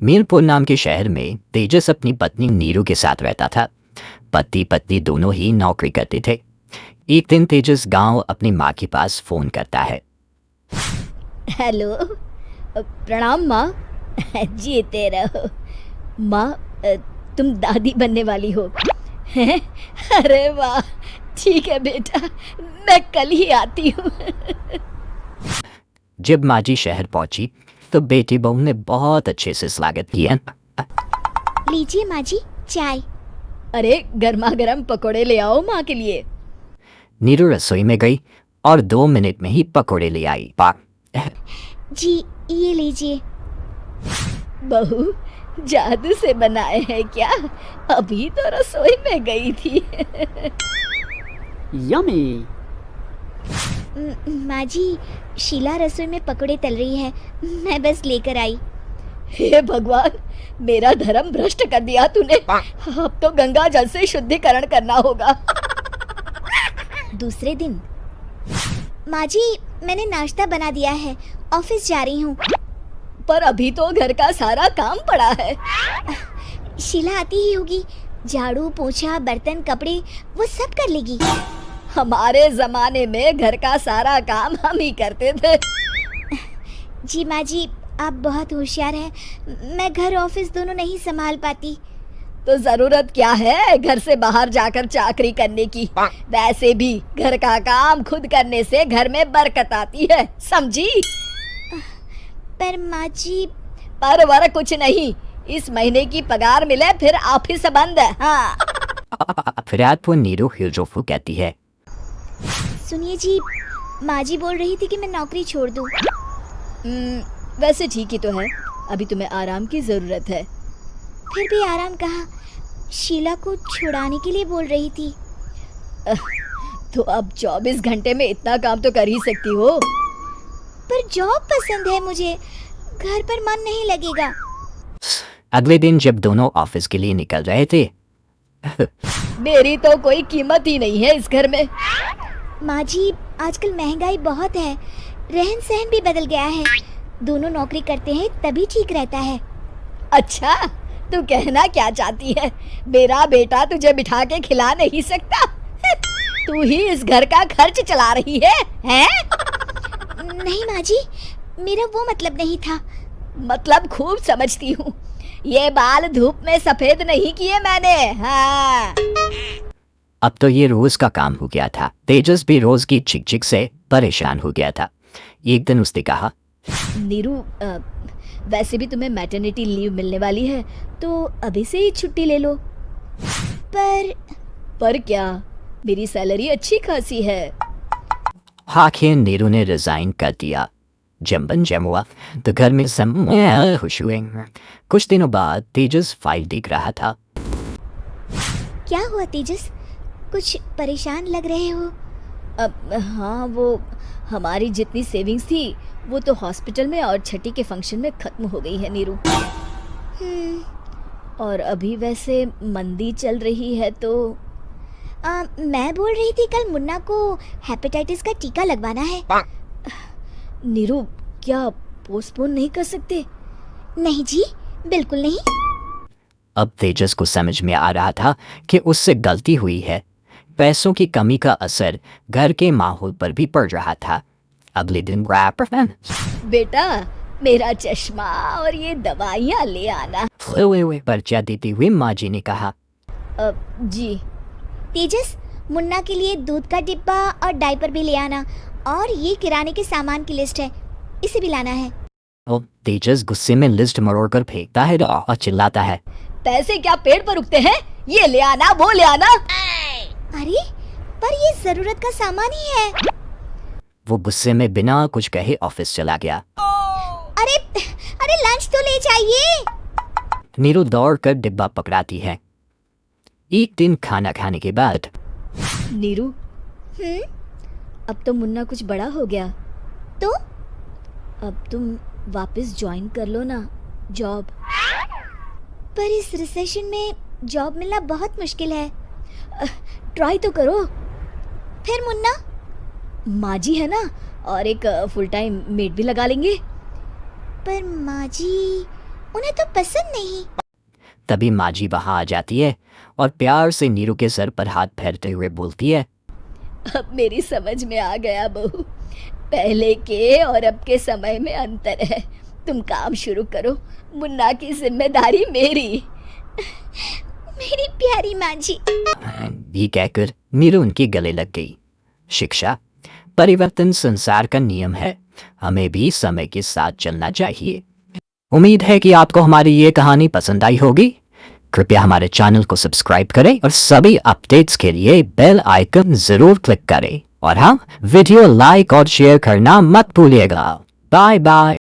मीरपुर नाम के शहर में तेजस अपनी पत्नी नीरू के साथ रहता था। पति पत्नी दोनों ही नौकरी करते थे। एक दिन तेजस गांव अपनी माँ के पास फोन करता है। हेलो, प्रणाम माँ। जीते रहो माँ। तुम दादी बनने वाली हो हैं? अरे वाह, ठीक है बेटा, मैं कल ही आती हूँ। जब माँ जी शहर पहुंची तो बेटी बहू ने बहुत अच्छे से स्वागत किया। लीजिए माँ जी चाय। अरे गर्मा गर्म पकोड़े ले आओ माँ के लिए। नीरू रसोई में गई और 2 मिनट में ही पकोड़े ले आई। जी ये लीजिए। बहू जादू से बनाए हैं क्या? अभी तो रसोई में गई थी। यमी। माँ जी, शीला रसोई में पकोड़े तल रही है, मैं बस लेकर आई। हे भगवान, मेरा धर्म भ्रष्ट कर दिया तूने। अब तो गंगा जल से शुद्धिकरण करना होगा। दूसरे दिन, माँ जी मैंने नाश्ता बना दिया है, ऑफिस जा रही हूँ। पर अभी तो घर का सारा काम पड़ा है। शीला आती ही होगी, झाड़ू पोछा बर्तन कपड़े वो सब कर लेगी। हमारे जमाने में घर का सारा काम हम ही करते थे। जी माँ जी, आप बहुत होशियार हैं, मैं घर ऑफिस दोनों नहीं संभाल पाती। तो जरूरत क्या है घर से बाहर जाकर चाकरी करने की? वैसे भी घर का काम खुद करने से घर में बरकत आती है, समझी? पर माँ जी। पर वर कुछ नहीं, इस महीने की पगार मिले फिर ऑफिस बंद है। हाँ। फिरादपुर नीरू हिलजोफू कहती है। सुनिए जी, माँ जी बोल रही थी कि मैं नौकरी छोड़ दूं। वैसे ठीक ही तो है, अभी तुम्हें आराम की जरूरत है। फिर भी आराम कहाँ, शीला को छुड़ाने के लिए बोल रही थी। तो अब 24 घंटे में इतना काम तो कर ही सकती हो। पर जॉब पसंद है मुझे, घर पर मन नहीं लगेगा। अगले दिन जब दोनों ऑफिस के लिए निकल रहे थे, मेरी तो कोई कीमत ही नहीं है इस घर में। माँ जी, आजकल महंगाई बहुत है, रहन सहन भी बदल गया है। दोनों नौकरी करते हैं तभी ठीक रहता है। अच्छा, तू कहना क्या चाहती है? मेरा बेटा तुझे बिठा के खिला नहीं सकता? तू ही इस घर का खर्च चला रही है, हैं? नहीं माँ जी, मेरा वो मतलब नहीं था। मतलब खूब समझती हूँ, ये बाल धूप में सफेद नहीं किए मैंने। हाँ। अब तो ये रोज का काम हो गया था। तेजस भी रोज की चिक चिक से परेशान हो गया था। एक दिन उसने कहा, नीरू, वैसे भी तुम्हें मैटरनिटी लीव मिलने वाली है, तो अभी से ही छुट्टी ले लो। पर क्या, मेरी सैलरी अच्छी खासी है। आखिर नीरू ने रिजाइन कर दिया। जम हुआ तो घर में सब खुश हुए। कुछ दिनों बाद तेजस फाइल देख रहा था। क्या हुआ तेजस, कुछ परेशान लग रहे हो? हाँ, वो हमारी जितनी सेविंग्स थी वो तो हॉस्पिटल में और छठी के फंक्शन में खत्म हो गई है नीरू। और अभी वैसे मंदी चल रही है तो मैं बोल रही थी कल मुन्ना को हेपेटाइटिस का टीका लगवाना है। नीरू, क्या पोस्टपोन नहीं कर सकते? नहीं जी, बिल्कुल नहीं। अब तेजस को समझ में आ रहा था कि उससे गलती हुई है। पैसों की कमी का असर घर के माहौल पर भी पड़ रहा था। अगले दिन बेटा, मेरा चश्मा और ये दवाइयाँ ले आना। पर्चा देती हुई माँ जी ने कहा। जी। तेजस, मुन्ना के लिए दूध का डिब्बा और डायपर भी ले आना, और ये किराने के सामान की लिस्ट है, इसे भी लाना है। तेजस गुस्से में लिस्ट मरोड़ कर फेंकता है और चिल्लाता है, पैसे क्या पेड़ पर उगते हैं? ये ले आना, वो ले आना। अरे, पर ये जरूरत का सामान ही है। वो गुस्से में बिना कुछ कहे ऑफिस चला गया। अरे लंच तो ले जाइए। नीरू दौड़ कर डिब्बा पकड़ाती है। एक दिन खाना खाने के बाद, नीरू, अब तो मुन्ना कुछ बड़ा हो गया, तो अब तुम वापस ज्वाइन कर लो ना जॉब। पर इस रिसेशन में जॉब मिलना बहुत मुश्किल है। ट्राई तो करो। फिर मुन्ना, माँ जी है ना, और एक फुल टाइम मेड भी लगा लेंगे। पर माँ जी, उन्हें तो पसंद नहीं। तभी माँ जी वहाँ आ जाती है और प्यार से नीरू के सर पर हाथ फेरते हुए बोलती है, अब मेरी समझ में आ गया बहू, पहले के और अब के समय में अंतर है। तुम काम शुरू करो, मुन्ना की जिम्मेदारी मेरी। मेरी प्यारी माँ जी। ये कहकर नीरू उनके गले लग गई। शिक्षा, परिवर्तन संसार का नियम है, हमें भी समय के साथ चलना चाहिए। उम्मीद है कि आपको हमारी ये कहानी पसंद आई होगी। कृपया हमारे चैनल को सब्सक्राइब करें और सभी अपडेट्स के लिए बेल आइकन जरूर क्लिक करें। और हाँ, वीडियो लाइक और शेयर करना मत भूलिएगा। Bye bye.